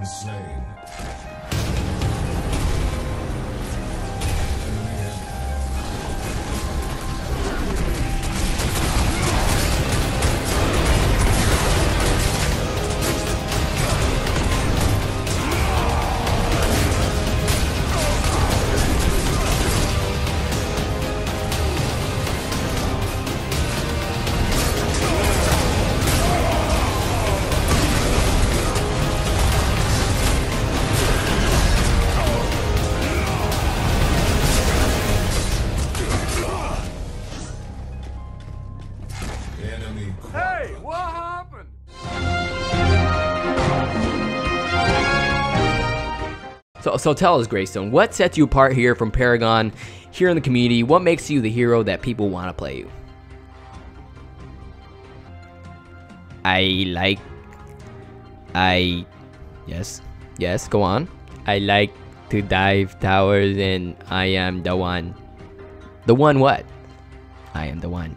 been slain. Hey, what happened? So tell us, Greystone, what sets you apart here from Paragon, here in the community? What makes you the hero that people want to play you? Yes, go on. I like to dive towers and I am the one. The one what? I am the one.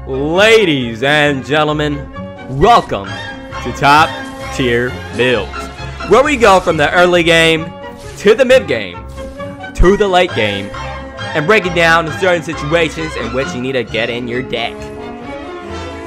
Ladies and gentlemen, welcome to Top Tier Builds, where we go from the early game to the mid game to the late game and break it down to certain situations in which you need to get in your deck.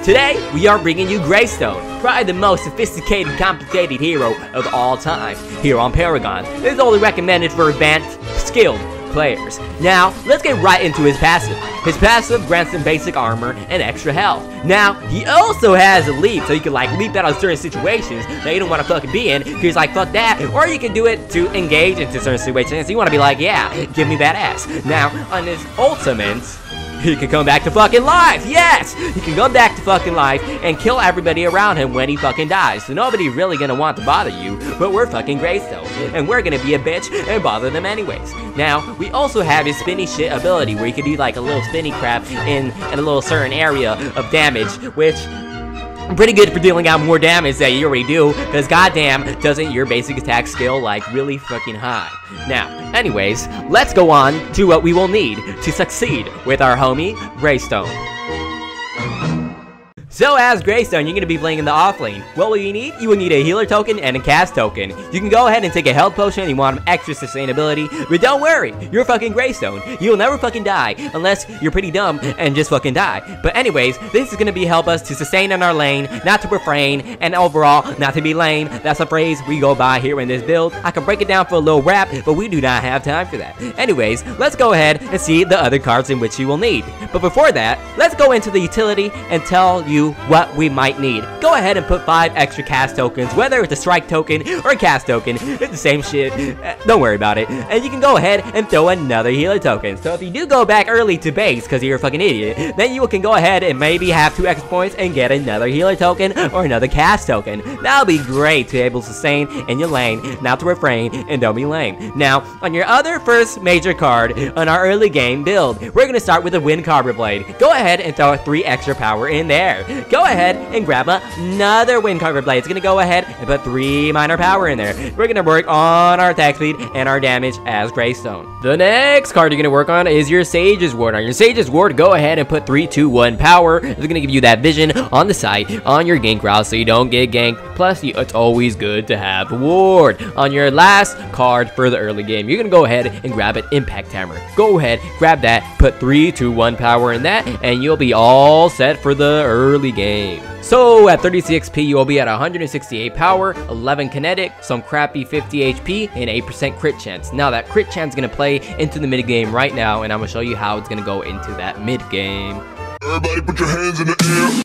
Today, we are bringing you Greystone, probably the most sophisticated, complicated hero of all time here on Paragon. This is only recommended for advanced, skilled players. Now, let's get right into his passive. His passive grants him basic armor and extra health. Now, he also has a leap, so you can like leap out of certain situations that you don't want to fucking be in, because like fuck that, or you can do it to engage into certain situations, so you want to be like, yeah, give me that ass. Now, on his ultimate, he can come back to fucking life. Yes, he can come back to fucking life and kill everybody around him when he fucking dies. So nobody's really gonna want to bother you, but we're fucking Greystone, and we're gonna be a bitch and bother them anyways. Now, we also have his spinny shit ability, where you can do like a little spinny crap in a little certain area of damage, which pretty good for dealing out more damage that you already do, because goddamn, doesn't your basic attack skill like really fucking high. Now, anyways, let's go on to what we will need to succeed with our homie Greystone. So as Greystone, you're going to be playing in the off lane. What will you need? You will need a healer token and a cast token. You can go ahead and take a health potion and you want extra sustainability, but don't worry, you're fucking Greystone. You'll never fucking die unless you're pretty dumb and just fucking die. But anyways, this is going to be help us to sustain in our lane, not to refrain, and overall, not to be lame. That's a phrase we go by here in this build. I can break it down for a little rap, but we do not have time for that. Anyways, let's go ahead and see the other cards in which you will need. But before that, let's go into the utility and tell you what we might need. Go ahead and put 5 extra cast tokens, whether it's a strike token or a cast token, it's the same shit. Don't worry about it. And you can go ahead and throw another healer token. So if you do go back early to base because you're a fucking idiot, then you can go ahead and maybe have 2 extra points and get another healer token or another cast token. That'll be great to be able to sustain in your lane, not to refrain and don't be lame. Now, on your other first major card on our early game build, we're gonna start with the WINDCARVER blade. Go ahead and throw 3 extra power in there. Go ahead and grab another WINDCARVER blade. It's gonna go ahead and put 3 minor power in there. We're gonna work on our attack speed and our damage as Greystone. The next card you're gonna work on is your Sage's Ward. On your Sage's Ward, go ahead and put 3, 2, 1 power. It's gonna give you that vision on the side on your gank route so you don't get ganked. Plus, it's always good to have a ward. On your last card for the early game, you're gonna go ahead and grab an Impact Hammer. Go ahead, grab that, put 3, 2, 1 power in that, and you'll be all set for the early early game. So at 30 XP, you will be at 168 power, 11 kinetic, some crappy 50 HP, and 8% crit chance. Now that crit chance is going to play into the mid game right now, and I'm going to show you how it's going to go into that mid game. Everybody put your hands in the air.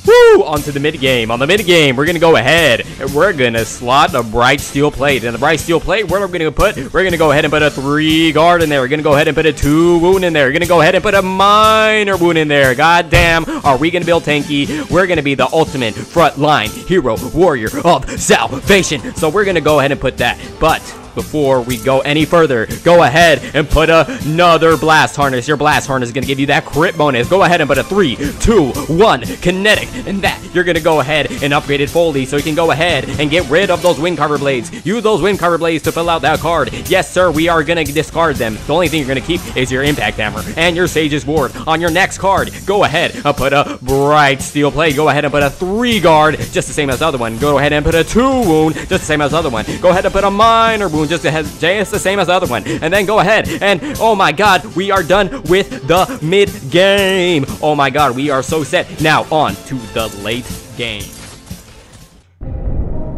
Woo! Onto the mid game. On the mid game, we're gonna go ahead and we're gonna slot a bright steel plate. And the bright steel plate, where we're gonna go ahead and put a 3 guard in there. We're gonna go ahead and put a 2 wound in there. We're gonna go ahead and put a minor wound in there. God damn, are we gonna build Tanky? We're gonna be the ultimate frontline hero warrior of salvation. So we're gonna go ahead and put that. But before we go any further, go ahead and put another blast harness. Your blast harness is going to give you that crit bonus. Go ahead and put a 3, 2, 1 kinetic. And that, you're going to go ahead and upgrade it fully so you can go ahead and get rid of those WINDCARVER blades. Use those WINDCARVER blades to fill out that card. Yes, sir, we are going to discard them. The only thing you're going to keep is your impact hammer and your Sage's Ward. On your next card, go ahead and put a bright steel plate. Go ahead and put a 3 guard, just the same as the other one. Go ahead and put a 2 wound, just the same as the other one. Go ahead and put a minor wound, just the same as the other one. And then go ahead and, oh my god, we are done with the mid game. Oh my god, we are so set. Now on to the late game.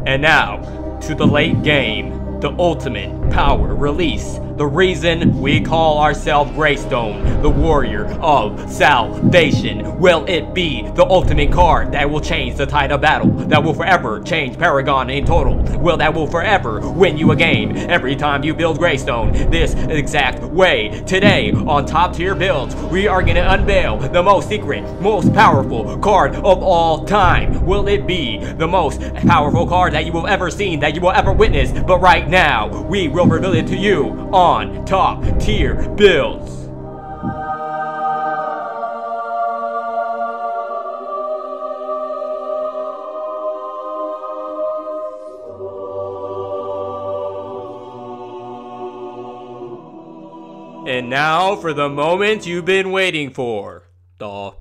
And now to the late game, the ultimate power release. The reason we call ourselves Greystone, the warrior of salvation. Will it be the ultimate card that will change the tide of battle? That will forever change Paragon in total? Will that will forever win you a game every time you build Greystone this exact way? Today on Top Tier Builds, we are going to unveil the most secret, most powerful card of all time. Will it be the most powerful card that you will ever seen, that you will ever witness? But right now, we will reveal it to you on Top Tier Builds. And now for the moment you've been waiting for. The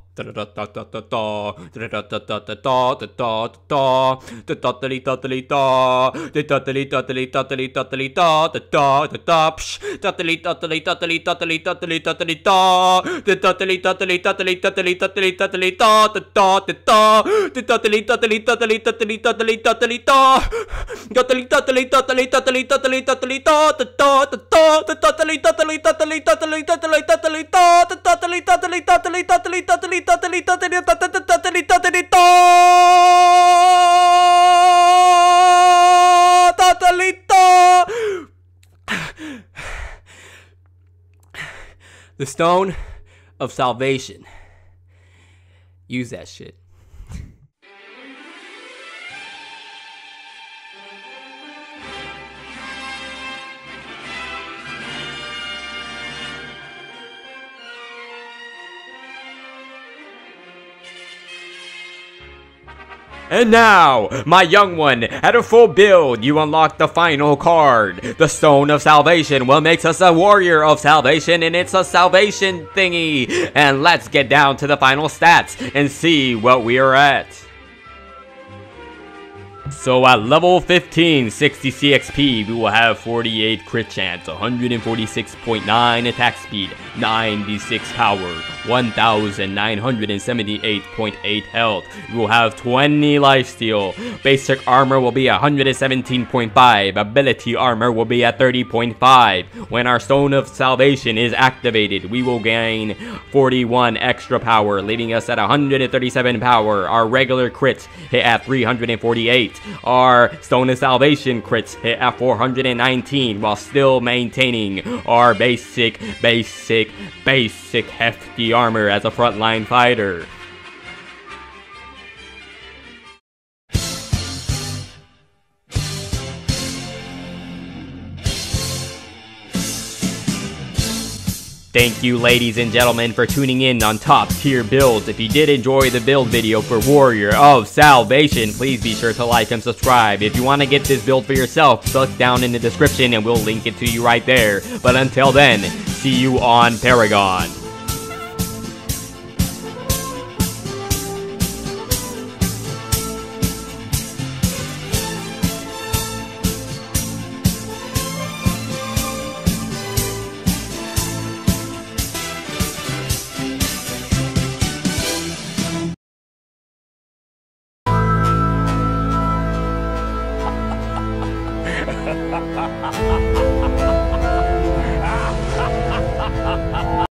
Stone of Salvation. Use that shit. And now, my young one, at a full build, you unlock the final card. The Stone of Salvation will make us a warrior of salvation, and it's a salvation thingy. And let's get down to the final stats and see what we are at. So at level 15, 60 CXP, we will have 48 crit chance, 146.9 attack speed, 96 power, 1,978.8 health. We will have 20 lifesteal. Basic armor will be 117.5. Ability armor will be at 30.5. When our Stone of Salvation is activated, we will gain 41 extra power, leaving us at 137 power. Our regular crits hit at 348. Our Stone of Salvation crits hit at 419, while still maintaining our basic hefty armor as a frontline fighter. Thank you, ladies and gentlemen, for tuning in on Top Tier Builds. If you did enjoy the build video for Warrior of Salvation, please be sure to like and subscribe. If you want to get this build for yourself, click down in the description and we'll link it to you right there. But until then, see you on Paragon.